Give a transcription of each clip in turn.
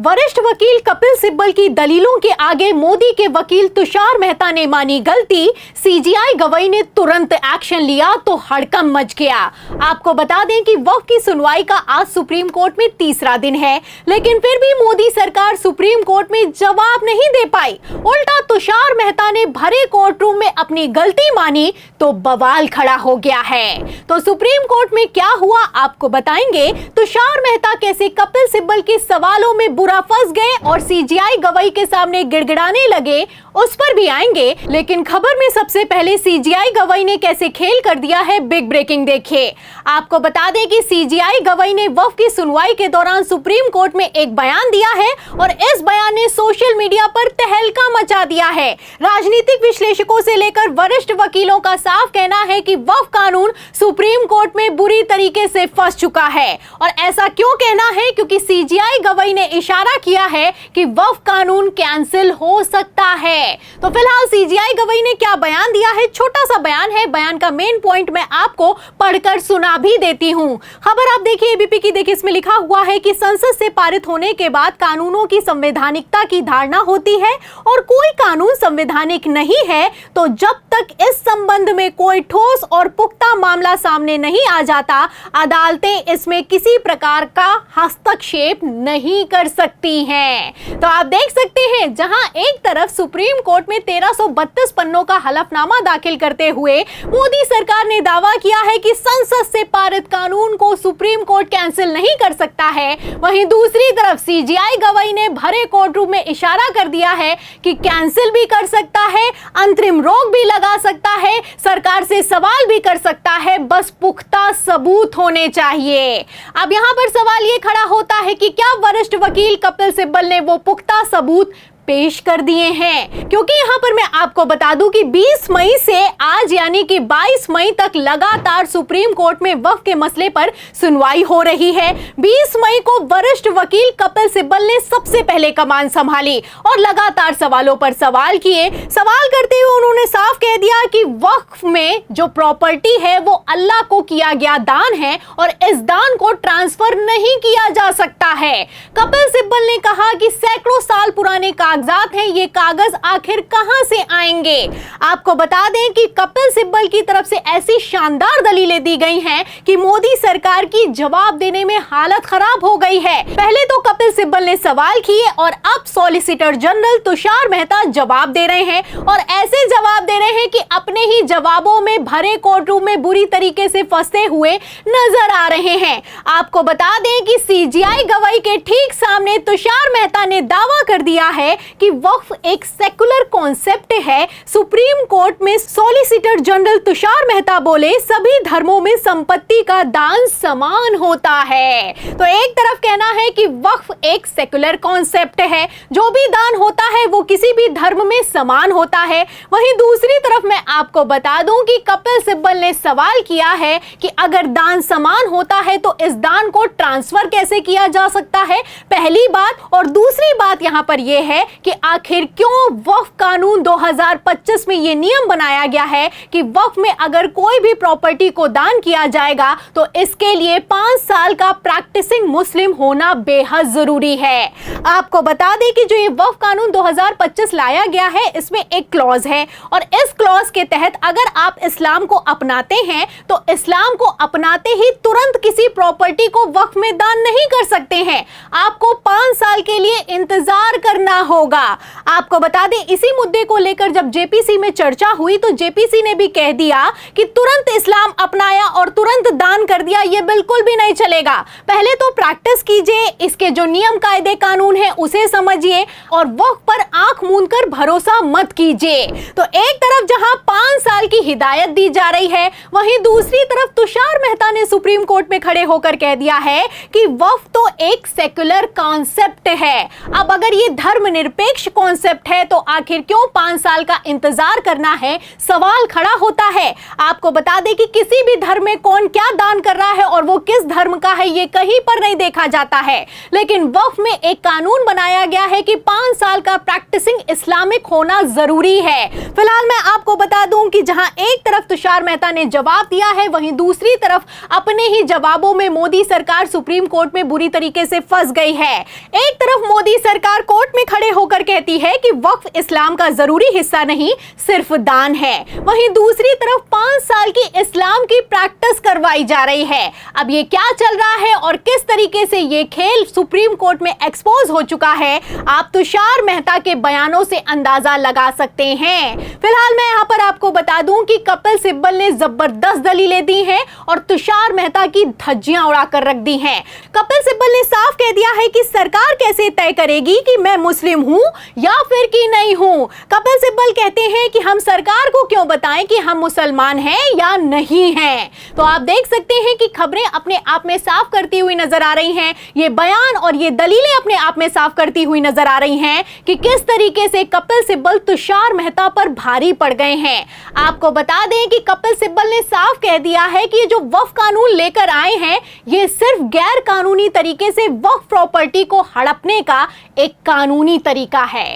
वरिष्ठ वकील कपिल सिब्बल की दलीलों के आगे मोदी के वकील तुषार मेहता ने मानी गलती, सीजीआई गवाही ने तुरंत एक्शन लिया तो हड़कंप मच गया। आपको बता दें कि वक्फ की सुनवाई का आज सुप्रीम कोर्ट में तीसरा दिन है, लेकिन फिर भी मोदी सरकार सुप्रीम कोर्ट में जवाब नहीं दे पाई। उल्टा तुषार मेहता ने भरे कोर्ट रूम में अपनी गलती मानी तो बवाल खड़ा हो गया है। तो सुप्रीम कोर्ट में क्या हुआ आपको बताएंगे। तुषार मेहता कैसे कपिल सिब्बल के सवालों में बुरा फंस गए और सीजीआई गवाही के सामने गिड़गिड़ाने लगे, उस पर भी आएंगे। लेकिन खबर में सबसे पहले सीजीआई गवाही ने कैसे खेल कर दिया है, बिग ब्रेकिंग देखिए। आपको बता दें कि सीजीआई गवाही ने वक्फ की सुनवाई के दौरान सुप्रीम कोर्ट में एक बयान दिया है और इस बयान ने सोशल मीडिया पर तहलका मचा दिया है। राजनीतिक विश्लेषकों से लेकर वरिष्ठ वकीलों का साफ कहना है कि वक्फ कानून सुप्रीम कोर्ट में बुरी तरीके से फंस चुका है। और ऐसा क्यों कहना है? क्योंकि सीजीआई गवाही ने इशारा किया है कि वक्फ कानून कैंसिल हो सकता है। तो फिलहाल सीजीआई गवाही ने क्या बयान दिया है, छोटा सा बयान है। बयान का मेन पॉइंट मैं आपको पढ़कर सुना भी देती हूं। खबर आप देखिए एबीपी की, देखिए इसमें लिखा हुआ है कि संसद से पारित होने के बाद कानूनों की संवैधानिकता की धारणा होती है और कोई कानून संवैधानिक नहीं है तो जब तक इस संबंध में कोई ठोस और पुख्ता मामला सामने नहीं आ जाता, अदालतें इसमें किसी प्रकार का हस्तक्षेप नहीं कर सकती हैं। तो आप देख सकते हैं, जहां एक तरफ सुप्रीम कोर्ट में 1332 पन्नों का हलफनामा दाखिल करते हुए मोदी सरकार ने दावा किया है कि संसद से पारित कानून को सुप्रीम कोर्ट कैंसिल नहीं कर सकता है, वहीं दूसरी तरफ सीजीआई गवाही ने भरे कोर्ट रूम में इशारा कर दिया है कि कैंसिल भी कर सकता है, अंतरिम रोक भी लगा सकता है, सरकार से सवाल भी कर सकता है, बस पुख्ता सबूत होने चाहिए। अब यहां पर सवाल यह खड़ा होता है कि क्या वरिष्ठ वकील कपिल सिब्बल ने वो पुख्ता सबूत पेश कर दिए हैं? क्योंकि यहां पर मैं आपको बता दूं कि 20 मई से आज यानी कि 22 मई तक लगातार सुप्रीम कोर्ट में वक्फ के मसले पर सुनवाई हो रही है। 20 मई को वरिष्ठ वकील कपिल सिब्बल ने सबसे पहले कमान संभाली और लगातार सवालों पर सवाल किए। सवाल करते हुए उन्होंने साफ कह दिया कि वक्फ में जो प्रॉपर्टी है वो अल्लाह को किया गया दान है और इस दान को ट्रांसफर नहीं किया जा सकता है। कपिल सिब्बल ने कहा कि सैकड़ों साल पुराने कागजात हैं, ये कागज आखिर कहां से आएंगे? आपको बता दें कि कपिल सिब्बल की तरफ से ऐसी शानदार दलीलें दी गई हैं कि मोदी सरकार की जवाब देने में हालत खराब हो गई है। पहले तो कपिल सिब्बल ने सवाल किए और अब सॉलिसिटर जनरल तुषार मेहता जवाब दे रहे हैं और ऐसे जवाब दे रहे हैं कि अपने ही जवाबों में भरे कोर्ट रूम में बुरी तरीके से फंसते हुए नजर आ रहे हैं। आपको बता दें कि सीजीआई गवाही के ठीक सामने तुषार मेहता ने दावा कर दिया है कि वक्फ एक सेकुलर कॉन्सेप्ट है। सुप्रीम कोर्ट में सॉलिसिटर जनरल तुषार मेहता बोले सभी धर्मों में संपत्ति का दान समान होता है। तो एक तरफ कहना है कि वक्फ एक सेकुलर कॉन्सेप्ट है, जो भी दान होता है वो किसी भी धर्म में समान होता है। वहीं दूसरी तरफ मैं आपको बता दूं कि कपिल सिब्बल ने सवाल किया है कि अगर दान समान होता है तो इस दान को ट्रांसफर कैसे किया जा सकता है, पहली बात। और दूसरी बात यहां पर यह है कि आखिर क्यों वक्फ कानून 2025 में यह नियम बनाया गया है कि वक्फ में अगर कोई भी प्रॉपर्टी को दान किया जाएगा तो इसके लिए 5 साल का प्रैक्टिसिंग मुस्लिम होना बेहद जरूरी है। आपको बता दें कि जो ये वक्फ कानून 2025 लाया गया है, इसमें एक क्लॉज है और इस क्लॉज के तहत अगर आप इस्लाम को अपनाते हैं तो इस्लाम को अपनाते ही तुरंत किसी प्रॉपर्टी को वक्फ में दान नहीं कर सकते हैं, आपको 5 साल के लिए इंतजार करना होगा। आपको बता दें इसी मुद्दे को लेकर जब जेपीसी में चर्चा हुई तो जेपीसी ने भी कह दिया कि तुरंत इस्लाम अपनाया और तुरंत दान कर दिया, यह बिल्कुल भी नहीं चलेगा। पहले तो प्रैक्टिस कीजिए, इसके जो नियम कायदे कानून है उसे समझिए और वक्फ पर आंख मूंद कर भरोसा मत कीजिए। तो एक तरफ जहां 5 साल की हिदायत दी जा रही है, वहीं दूसरी तरफ तुषार मेहता ने सुप्रीम कोर्ट में खड़े होकर कह दिया है कि वक्फ तो एक सेकुलर कॉन्सेप्ट है। अब अगर ये धर्मनिरपेक्ष निरपेक्ष कॉन्सेप्ट है तो आखिर क्यों 5 साल का इंतजार करना है, सवाल खड़ा होता है। आपको बता दें कि किसी भी धर्म में कौन क्या दान कर रहा है और वो किस धर्म का है ये कहीं पर नहीं देखा जाता है, लेकिन वक्फ में एक कानून बनाया गया है कि 5 साल का प्रैक्टिसिंग इस्लामिक होना जरूरी है। फिलहाल मैं आपको बता दूं कि जहां एक तरफ तुषार मेहता ने जवाब दिया है, वहीं दूसरी तरफ अपने ही जवाबों में मोदी सरकार सुप्रीम कोर्ट में बुरी तरीके से फंस गई है। एक तरफ मोदी सरकार कोर्ट में खड़े होकर कहती है कि वक्फ इस्लाम का जरूरी हिस्सा नहीं, सिर्फ दान है, वहीं दूसरी तरफ 5 साल की इस्लाम की प्रैक्टिस करवाई जा रही है। अब ये क्या चल रहा है और किस तरीके से ये खेल सुप्रीम कोर्ट में एक्सपोज हो चुका है, आप तुषार मेहता के बयानों से अंदाजा लगा सकते हैं। फिलहाल मैं यहां पर आपको बता दूं कि कपिल सिब्बल ने जबरदस्त दलीलें दी हैं और तुषार मेहता की धज्जियां उड़ाकर रख दी हैं। कपिल सिब्बल ने साफ कह दिया है कि सरकार कैसे तय करेगी कि मैं मुस्लिम हूं या फिर कि नहीं हूं। कपिल सिब्बल कहते हैं कि हम सरकार को क्यों बताएं कि हम मुसलमान हैं या नहीं हैं। तो आप देख सकते हैं कि खबरें अपने आप में साफ करती हुई नजर आ रही हैं, ये बयान और ये दलीलें अपने आप में साफ करती हुई नजर आ रही हैं कि किस तरीके से कपिल सिब्बल तुषार मेहता पर भारी पड़ गए हैं। आपको बता दें कि कपिल सिब्बल ने साफ कह दिया है कि ये जो वक्फ कानून लेकर आए हैं ये सिर्फ गैर कानूनी तरीके से वक्फ प्रॉपर्टी को हड़पने का एक कानूनी तरीका है।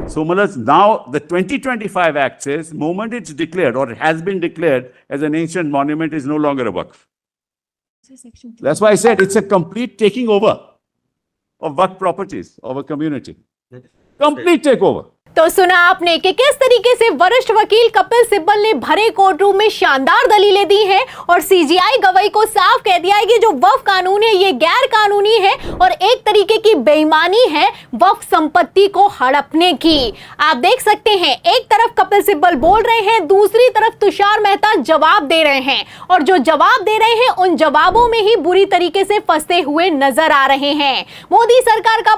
So, Malas, now the 2025 Act says, moment it's declared or has been declared as an ancient monument is no longer a waqf. That's why I said it's a complete taking over of waqf properties of a community. Complete takeover. तो सुना आपने कि किस तरीके से वरिष्ठ वकील कपिल सिब्बल ने भरे कोर्ट रूम में शानदार दलीलें दी हैं और सीजीआई गवाही को साफ कह दिया है कि जो वक्फ कानून है ये गैर कानूनी है और एक तरीके की बेईमानी है वक्फ संपत्ति को हड़पने की। आप देख सकते हैं एक तरफ कपिल सिब्बल बोल रहे हैं, दूसरी तरफ तुषार मेहता जवाब दे रहे हैं और जो जवाब दे रहे हैं उन जवाबों में ही बुरी तरीके से फंसते हुए नजर आ रहे हैं। मोदी सरकार का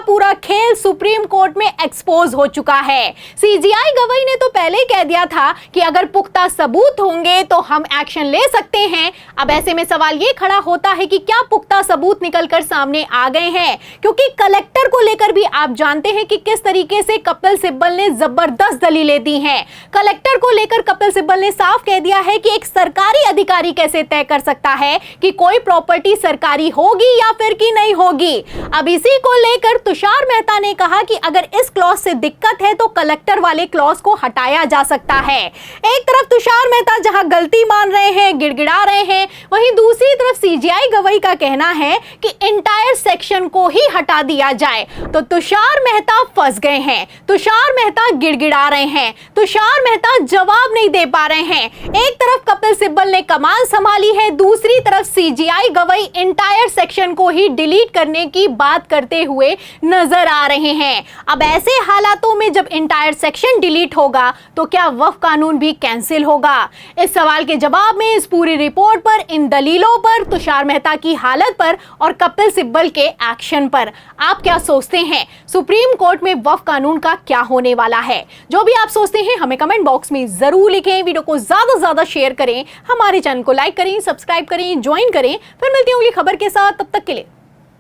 पूरा खेल सुप्रीम कोर्ट में एक्सपोज हो चुका है। सीजीआई गवाही ने तो पहले कह दिया था कि अगर पुख्ता सबूत होंगे तो हम एक्शन ले सकते हैं। अब ऐसे में सवाल ये खड़ा होता है कि क्या पुख्ता सबूत निकलकर सामने आ गए हैं, क्योंकि कलेक्टर को लेकर भी आप जानते हैं कि किस तरीके से कपिल सिब्बल ने जबरदस्त दलीलें दी हैं। कलेक्टर को लेकर कपिल सिब्बल ने साफ कह दिया है कि एक सरकारी अधिकारी कैसे तय कर सकता है कि कोई प्रॉपर्टी सरकारी होगी या फिर कि नहीं होगी। अब इसी को लेकर तुषार मेहता ने कहा कि अगर इस क्लॉज से दिक्कत है तो कलेक्टर वाले क्लॉज को हटाया जा सकता है। एक तरफ तुषार मेहता जहां गलती मान रहे हैं, गिड़गिड़ा रहे हैं, वहीं दूसरी तरफ सीजीआई गवाही का कहना है कि एंटायर सेक्शन को ही हटा दिया जाए। तो तुषार मेहता फंस गए हैं, तुषार मेहता गिड़गिड़ा रहे हैं, तुषार मेहता जवाब नहीं दे पा रहे हैं। एक तरफ कपिल सिब्बल ने कमान संभाली है, दूसरी तरफ सीजीआई गवाही एंटायर सेक्शन को ही डिलीट करने की बात करते हुए नजर आ रहे हैं। अब ऐसे हालातों में जब एंटायर सेक्शन डिलीट होगा तो क्या वक्फ कानून भी कैंसिल होगा? इस सवाल के जवाब में इस पूरी रिपोर्ट पर, इन दलीलों पर, तुषार मेहता की हालत पर और कपिल सिब्बल के एक्शन पर आप क्या सोचते हैं? सुप्रीम कोर्ट में वक्फ कानून का क्या होने वाला है? जो भी आप सोचते हैं हमें कमेंट बॉक्स में जरूर लिखें। वीडियो को ज्यादा से ज्यादा शेयर करें, हमारे चैनल को लाइक करें, सब्सक्राइब करें, ज्वाइन करें। फिर मिलती हूँ अगली खबर के साथ, तब तक के लिए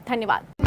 धन्यवाद।